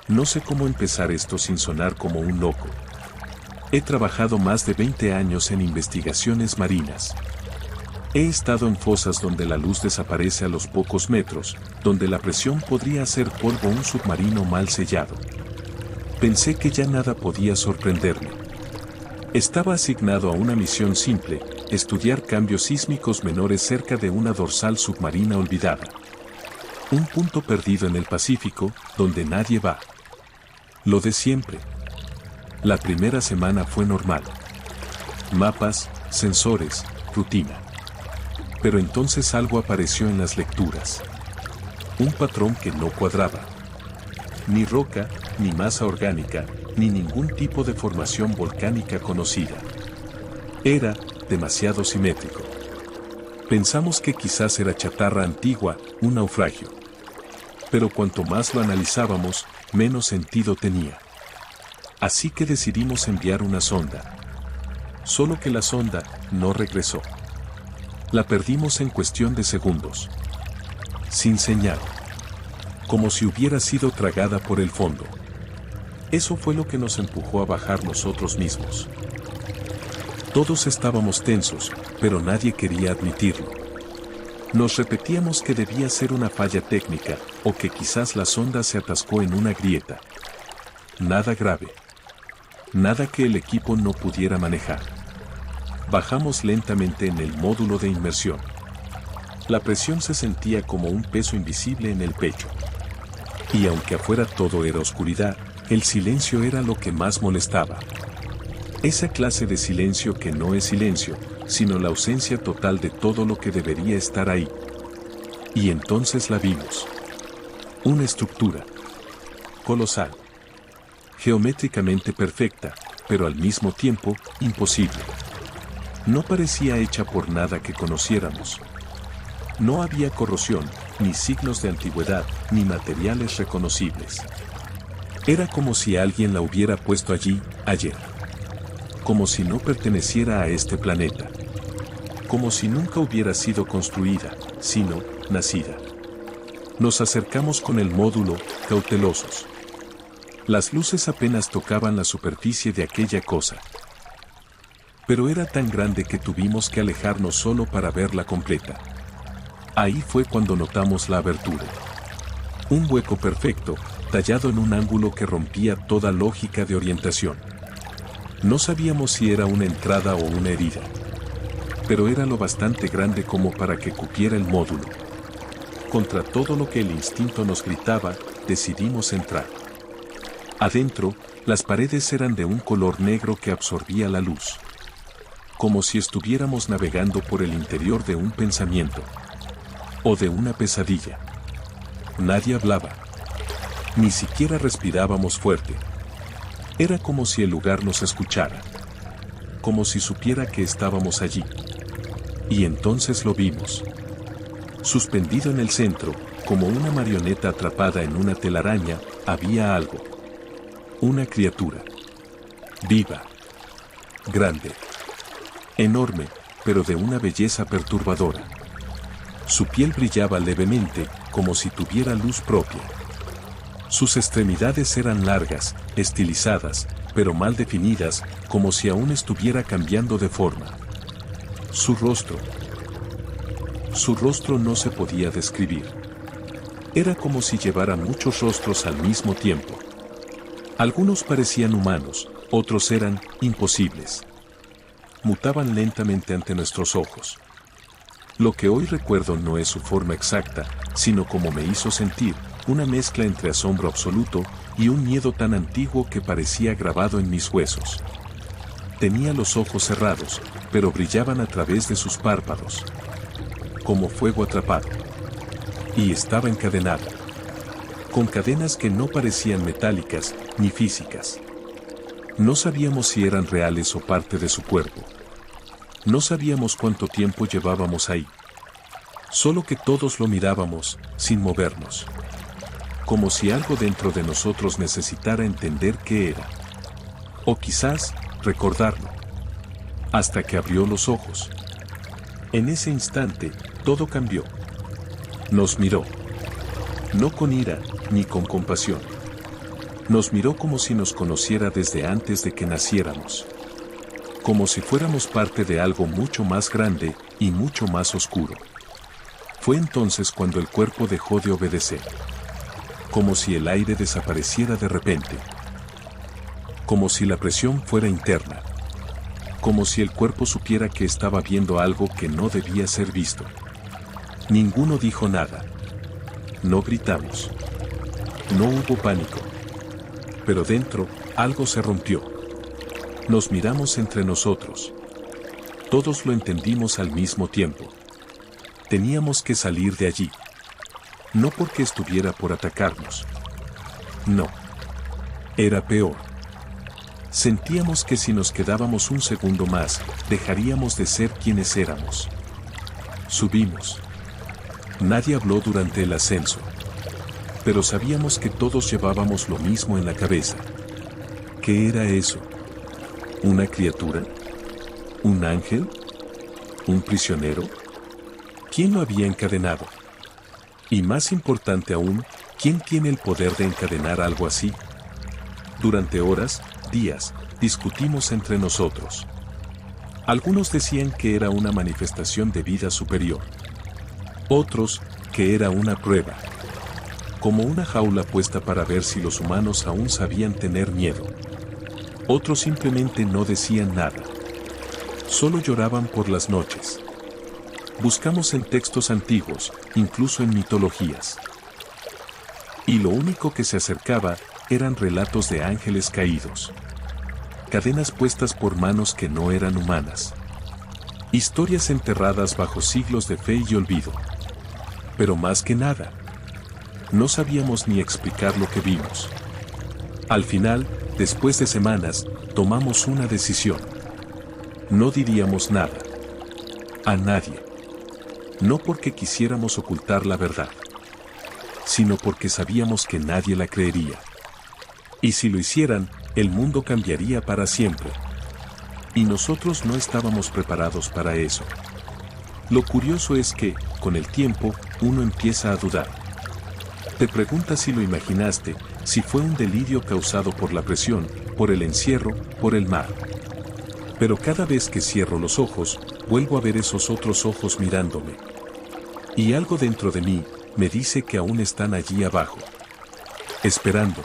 No sé cómo empezar esto sin sonar como un loco. He trabajado más de 20 años en investigaciones marinas. He estado en fosas donde la luz desaparece a los pocos metros, donde la presión podría hacer polvo un submarino mal sellado. Pensé que ya nada podía sorprenderme. Estaba asignado a una misión simple, estudiar cambios sísmicos menores cerca de una dorsal submarina olvidada. Un punto perdido en el Pacífico, donde nadie va. Lo de siempre. La primera semana fue normal. Mapas, sensores, rutina. Pero entonces algo apareció en las lecturas. Un patrón que no cuadraba. Ni roca, ni masa orgánica, ni ningún tipo de formación volcánica conocida. Era demasiado simétrico. Pensamos que quizás era chatarra antigua, un naufragio. Pero cuanto más lo analizábamos, menos sentido tenía. Así que decidimos enviar una sonda. Solo que la sonda no regresó. La perdimos en cuestión de segundos. Sin señal. Como si hubiera sido tragada por el fondo. Eso fue lo que nos empujó a bajar nosotros mismos. Todos estábamos tensos, pero nadie quería admitirlo. Nos repetíamos que debía ser una falla técnica, o que quizás la sonda se atascó en una grieta. Nada grave. Nada que el equipo no pudiera manejar. Bajamos lentamente en el módulo de inmersión. La presión se sentía como un peso invisible en el pecho. Y aunque afuera todo era oscuridad, el silencio era lo que más molestaba. Esa clase de silencio que no es silencio, sino la ausencia total de todo lo que debería estar ahí. Y entonces la vimos. Una estructura colosal. Geométricamente perfecta, pero al mismo tiempo, imposible. No parecía hecha por nada que conociéramos. No había corrosión, ni signos de antigüedad, ni materiales reconocibles. Era como si alguien la hubiera puesto allí, ayer. Como si no perteneciera a este planeta. Como si nunca hubiera sido construida, sino, nacida. Nos acercamos con el módulo, cautelosos. Las luces apenas tocaban la superficie de aquella cosa. Pero era tan grande que tuvimos que alejarnos solo para verla completa. Ahí fue cuando notamos la abertura. Un hueco perfecto, tallado en un ángulo que rompía toda lógica de orientación. No sabíamos si era una entrada o una herida. Pero era lo bastante grande como para que cupiera el módulo. Contra todo lo que el instinto nos gritaba, decidimos entrar. Adentro, las paredes eran de un color negro que absorbía la luz. Como si estuviéramos navegando por el interior de un pensamiento. O de una pesadilla. Nadie hablaba. Ni siquiera respirábamos fuerte. Era como si el lugar nos escuchara. Como si supiera que estábamos allí. Y entonces lo vimos. Suspendido en el centro, como una marioneta atrapada en una telaraña, había algo. Una criatura. Viva. Grande. Enorme, pero de una belleza perturbadora. Su piel brillaba levemente, como si tuviera luz propia. Sus extremidades eran largas, estilizadas, pero mal definidas, como si aún estuviera cambiando de forma. Su rostro no se podía describir. Era como si llevara muchos rostros al mismo tiempo. Algunos parecían humanos, otros eran imposibles. Mutaban lentamente ante nuestros ojos. Lo que hoy recuerdo no es su forma exacta, sino como me hizo sentir, una mezcla entre asombro absoluto y un miedo tan antiguo que parecía grabado en mis huesos. Tenía los ojos cerrados, pero brillaban a través de sus párpados. Como fuego atrapado. Y estaba encadenado. Con cadenas que no parecían metálicas, ni físicas. No sabíamos si eran reales o parte de su cuerpo. No sabíamos cuánto tiempo llevábamos ahí. Solo que todos lo mirábamos, sin movernos. Como si algo dentro de nosotros necesitara entender qué era. O quizás, recordarlo. Hasta que abrió los ojos. En ese instante, todo cambió. Nos miró. No con ira, ni con compasión. Nos miró como si nos conociera desde antes de que naciéramos. Como si fuéramos parte de algo mucho más grande y mucho más oscuro. Fue entonces cuando el cuerpo dejó de obedecer. Como si el aire desapareciera de repente. Como si la presión fuera interna. Como si el cuerpo supiera que estaba viendo algo que no debía ser visto. Ninguno dijo nada. No gritamos. No hubo pánico. Pero dentro, algo se rompió. Nos miramos entre nosotros. Todos lo entendimos al mismo tiempo. Teníamos que salir de allí. No porque estuviera por atacarnos. No. Era peor. Sentíamos que si nos quedábamos un segundo más, dejaríamos de ser quienes éramos. Subimos. Nadie habló durante el ascenso. Pero sabíamos que todos llevábamos lo mismo en la cabeza. ¿Qué era eso? ¿Una criatura? ¿Un ángel? ¿Un prisionero? ¿Quién lo había encadenado? Y más importante aún, ¿quién tiene el poder de encadenar algo así? Durante horas, días, discutimos entre nosotros. Algunos decían que era una manifestación de vida superior. Otros, que era una prueba. Como una jaula puesta para ver si los humanos aún sabían tener miedo. Otros simplemente no decían nada. Solo lloraban por las noches. Buscamos en textos antiguos, incluso en mitologías. Y lo único que se acercaba eran relatos de ángeles caídos. Cadenas puestas por manos que no eran humanas. Historias enterradas bajo siglos de fe y olvido. Pero más que nada, no sabíamos ni explicar lo que vimos. Al final, después de semanas, tomamos una decisión. No diríamos nada. A nadie. No porque quisiéramos ocultar la verdad, sino porque sabíamos que nadie la creería. Y si lo hicieran, el mundo cambiaría para siempre. Y nosotros no estábamos preparados para eso. Lo curioso es que, con el tiempo, uno empieza a dudar. Te preguntas si lo imaginaste, si fue un delirio causado por la presión, por el encierro, por el mar. Pero cada vez que cierro los ojos, vuelvo a ver esos otros ojos mirándome. Y algo dentro de mí me dice que aún están allí abajo. Esperando.